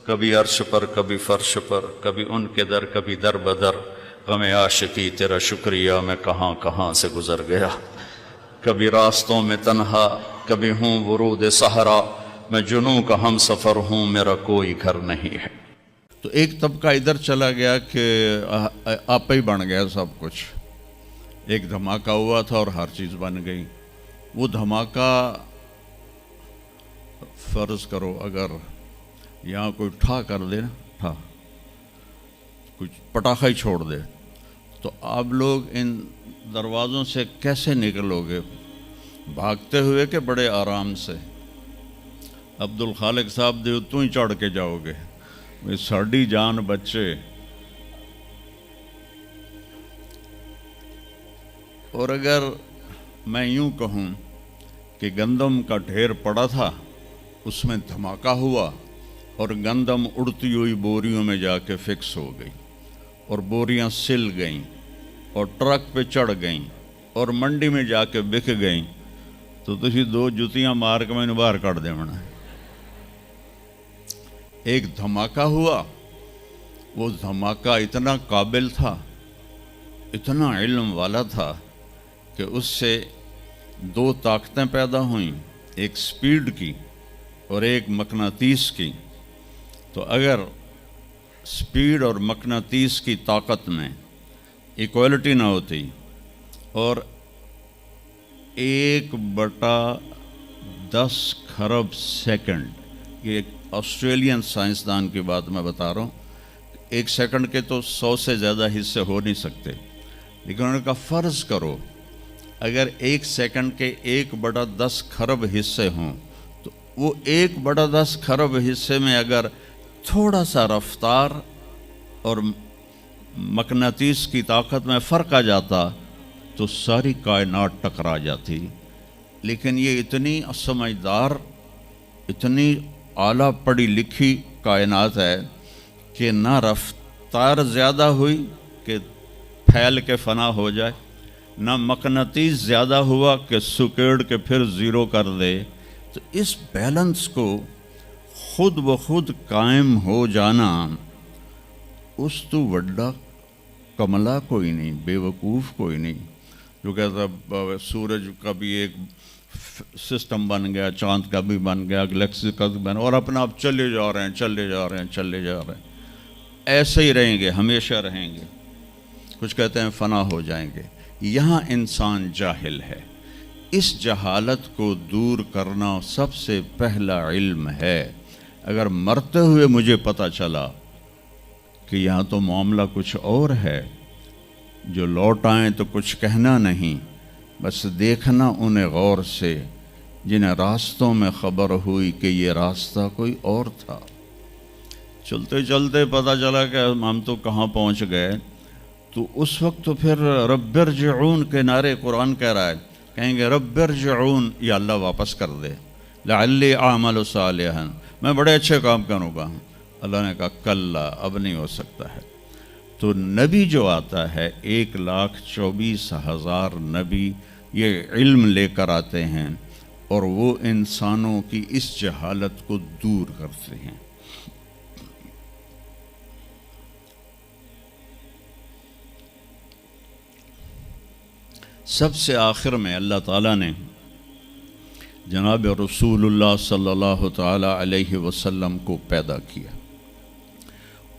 کبھی عرش پر کبھی فرش پر، کبھی ان کے در کبھی در بدر، غم عاشقی تیرا شکریہ میں کہاں کہاں سے گزر گیا، کبھی راستوں میں تنہا کبھی ہوں ورود صحرا، میں جنوں کا ہم سفر ہوں میرا کوئی گھر نہیں ہے۔ تو ایک طبقہ ادھر چلا گیا کہ آپ ہی بن گیا سب کچھ، ایک دھماکہ ہوا تھا اور ہر چیز بن گئی۔ وہ دھماکہ فرض کرو اگر یہاں کوئی ٹھا کر دے نا، ٹھا کچھ پٹاخہ ہی چھوڑ دے، تو آپ لوگ ان دروازوں سے کیسے نکلو گے؟ بھاگتے ہوئے کہ بڑے آرام سے؟ عبد الخالق صاحب دے تو ہی چڑھ کے جاؤ گے، ساڑی جان بچے۔ اور اگر میں یوں کہوں کہ گندم کا ڈھیر پڑا تھا، اس میں دھماکہ ہوا اور گندم اڑتی ہوئی بوریوں میں جا کے فکس ہو گئی اور بوریاں سل گئیں اور ٹرک پہ چڑھ گئیں اور منڈی میں جا کے بک گئیں، تو تسی دو جتیاں مار کے میں باہر کٹ دے منا۔ ایک دھماکہ ہوا، وہ دھماکہ اتنا قابل تھا، اتنا علم والا تھا کہ اس سے دو طاقتیں پیدا ہوئیں، ایک سپیڈ کی اور ایک مقناطیس کی۔ تو اگر سپیڈ اور مقناطیس کی طاقت میں ایکوالٹی نہ ہوتی اور 1/10 خرب سیکنڈ، یہ ایک آسٹریلین سائنسدان کی بات میں بتا رہا ہوں، ایک سیکنڈ کے تو 100 سے زیادہ حصے ہو نہیں سکتے، لیکن انہوں نے کہا فرض کرو اگر ایک سیکنڈ کے 1/10 خرب حصے ہوں، تو وہ 1/10 خرب حصے میں اگر تھوڑا سا رفتار اور مقناطیس کی طاقت میں فرق آ جاتا تو ساری کائنات ٹکرا جاتی۔ لیکن یہ اتنی سمجھدار، اتنی اعلیٰ پڑھی لکھی کائنات ہے کہ نہ رفتار زیادہ ہوئی کہ پھیل کے فنا ہو جائے، نہ مقناطیس زیادہ ہوا کہ سکیڑ کے پھر زیرو کر دے۔ تو اس بیلنس کو خود بخود قائم ہو جانا، اس تو وڈا کملا کوئی نہیں، بے وقوف کوئی نہیں، جو کہتا سورج کا بھی ایک سسٹم بن گیا، چاند کا بھی بن گیا، گلیکسی کا بھی بن، اور اپنا آپ چلے جا رہے ہیں چلے جا رہے ہیں چلے جا رہے ہیں، ایسے ہی رہیں گے، ہمیشہ رہیں گے۔ کچھ کہتے ہیں فنا ہو جائیں گے۔ یہاں انسان جاہل ہے، اس جہالت کو دور کرنا سب سے پہلا علم ہے۔ اگر مرتے ہوئے مجھے پتہ چلا کہ یہاں تو معاملہ کچھ اور ہے، جو لوٹ آئیں تو کچھ کہنا نہیں، بس دیکھنا انہیں غور سے جنہیں راستوں میں خبر ہوئی کہ یہ راستہ کوئی اور تھا۔ چلتے چلتے پتہ چلا کہ ہم تو کہاں پہنچ گئے، تو اس وقت تو پھر رب ارجعون کے نعرے قرآن کہہ رہا ہے، کہیں گے رب ارجعون، یا اللہ واپس کر دے، لعلی اعمل صالحا، میں بڑے اچھے کام کروں گا۔ اللہ نے کہا کلا، اب نہیں ہو سکتا ہے۔ تو نبی جو آتا ہے، 1,24,000 نبی یہ علم لے کر آتے ہیں اور وہ انسانوں کی اس جہالت کو دور کرتے ہیں۔ سب سے آخر میں اللہ تعالیٰ نے جناب رسول اللہ صلی اللہ تعالیٰ علیہ وسلم کو پیدا کیا،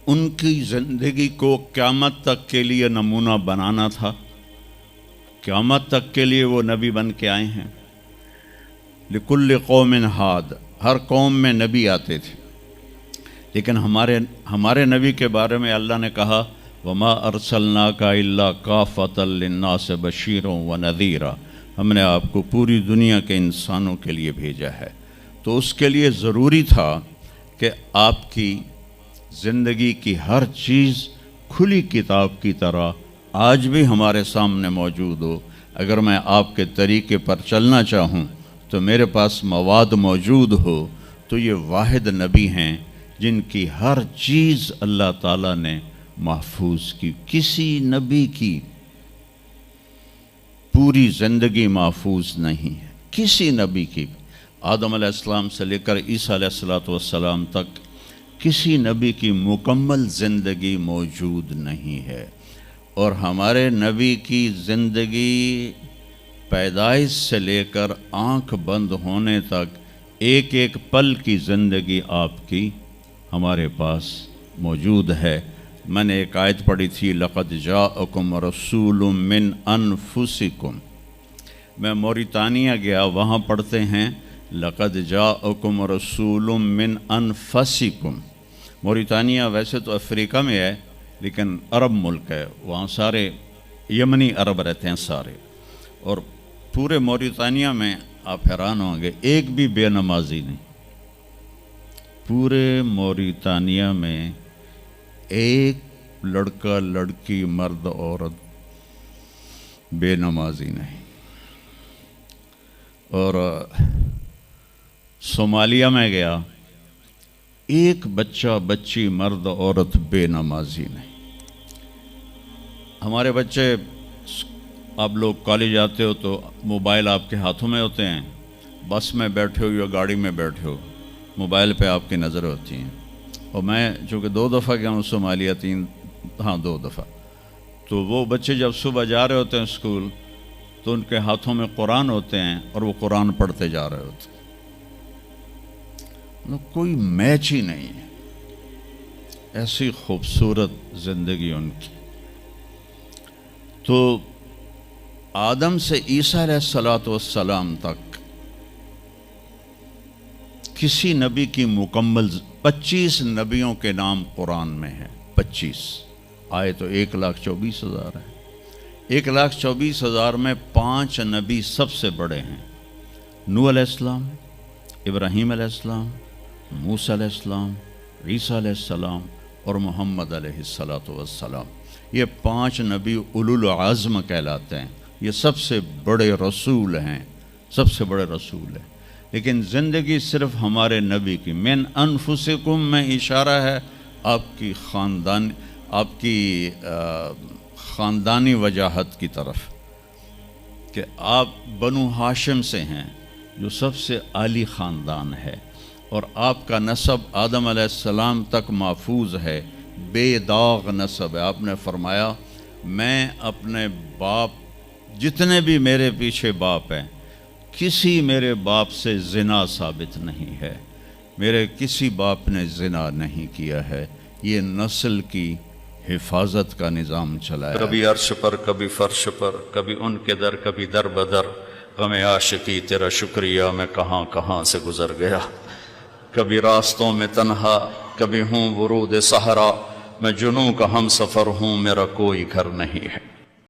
ان کی زندگی کو قیامت تک کے لیے نمونہ بنانا تھا۔ قیامت تک کے لیے وہ نبی بن کے آئے ہیں۔ لکل قوم ہاد، ہر قوم میں نبی آتے تھے، لیکن ہمارے نبی کے بارے میں اللہ نے کہا وما ارسلناک الا کافۃ للناس بشیرا ونذیرا، ہم نے آپ کو پوری دنیا کے انسانوں کے لیے بھیجا ہے۔ تو اس کے لیے ضروری تھا کہ آپ کی زندگی کی ہر چیز کھلی کتاب کی طرح آج بھی ہمارے سامنے موجود ہو۔ اگر میں آپ کے طریقے پر چلنا چاہوں تو میرے پاس مواد موجود ہو، تو یہ واحد نبی ہیں جن کی ہر چیز اللہ تعالیٰ نے محفوظ کی۔ کسی نبی کی پوری زندگی محفوظ نہیں ہے، کسی نبی کی۔ آدم علیہ السلام سے لے کر عیسیٰ علیہ السلام تک کسی نبی کی مکمل زندگی موجود نہیں ہے، اور ہمارے نبی کی زندگی پیدائش سے لے کر آنکھ بند ہونے تک ایک ایک پل کی زندگی آپ کی ہمارے پاس موجود ہے۔ میں نے ایک آیت پڑھی تھی، لَقَدْ جَاءَكُمْ رَسُولٌ مِّنْ أَنفُسِكُمْ۔ میں موریتانیہ گیا، وہاں پڑھتے ہیں لَقَدْ جَاءَكُمْ رَسُولٌ مِّنْ أَنفُسِكُمْ۔ موریتانیہ ویسے تو افریقہ میں ہے لیکن عرب ملک ہے، وہاں سارے یمنی عرب رہتے ہیں سارے، اور پورے موریتانیہ میں آپ حیران ہوں گے ایک بھی بے نمازی نہیں، پورے موریتانیہ میں ایک لڑکا لڑکی مرد عورت بے نمازی نہیں۔ اور صومالیہ میں گیا، ایک بچہ بچی مرد عورت بے نمازی نہیں۔ ہمارے بچے، آپ لوگ کالج آتے ہو تو موبائل آپ کے ہاتھوں میں ہوتے ہیں، بس میں بیٹھے ہو یا گاڑی میں بیٹھے ہو، موبائل پہ آپ کی نظر ہوتی ہیں۔ اور میں چونکہ 2 دفعہ گیا ہوں صومالیہ، 2 دفعہ، تو وہ بچے جب صبح جا رہے ہوتے ہیں اسکول تو ان کے ہاتھوں میں قرآن ہوتے ہیں اور وہ قرآن پڑھتے جا رہے ہوتے ہیں، کوئی میچ ہی نہیں ہے، ایسی خوبصورت زندگی ان کی۔ تو آدم سے عیسیٰ علیہ السلام تک کسی نبی کی مکمل 25 نبیوں کے نام قرآن میں ہیں، 25 آئے تو 1,24,000 ہے۔ 1,24,000 میں 5 نبی سب سے بڑے ہیں، نوح علیہ السلام، ابراہیم علیہ السلام، موسیٰ علیہ السلام، عیسیٰ علیہ السلام اور محمد علیہ السلام۔ یہ 5 نبی اولو العزم کہلاتے ہیں، یہ سب سے بڑے رسول ہیں، سب سے بڑے رسول ہیں۔ لیکن زندگی صرف ہمارے نبی کی، من انفسکم میں اشارہ ہے آپ کی خاندانی وجاہت کی طرف، کہ آپ بنو ہاشم سے ہیں جو سب سے عالی خاندان ہے، اور آپ کا نسب آدم علیہ السلام تک محفوظ ہے، بے داغ نسب ہے۔ آپ نے فرمایا میں اپنے باپ، جتنے بھی میرے پیچھے باپ ہیں، کسی میرے باپ سے زنا ثابت نہیں ہے، میرے کسی باپ نے زنا نہیں کیا ہے۔ یہ نسل کی حفاظت کا نظام چلایا، کبھی عرش پر کبھی فرش پر، کبھی ان کے در کبھی در بدر، غم عاشقی تیرا شکریہ میں کہاں کہاں سے گزر گیا۔ کبھی راستوں میں تنہا، کبھی ہوں ورود صحرا، میں جنوں کا ہم سفر ہوں، میرا کوئی گھر نہیں ہے۔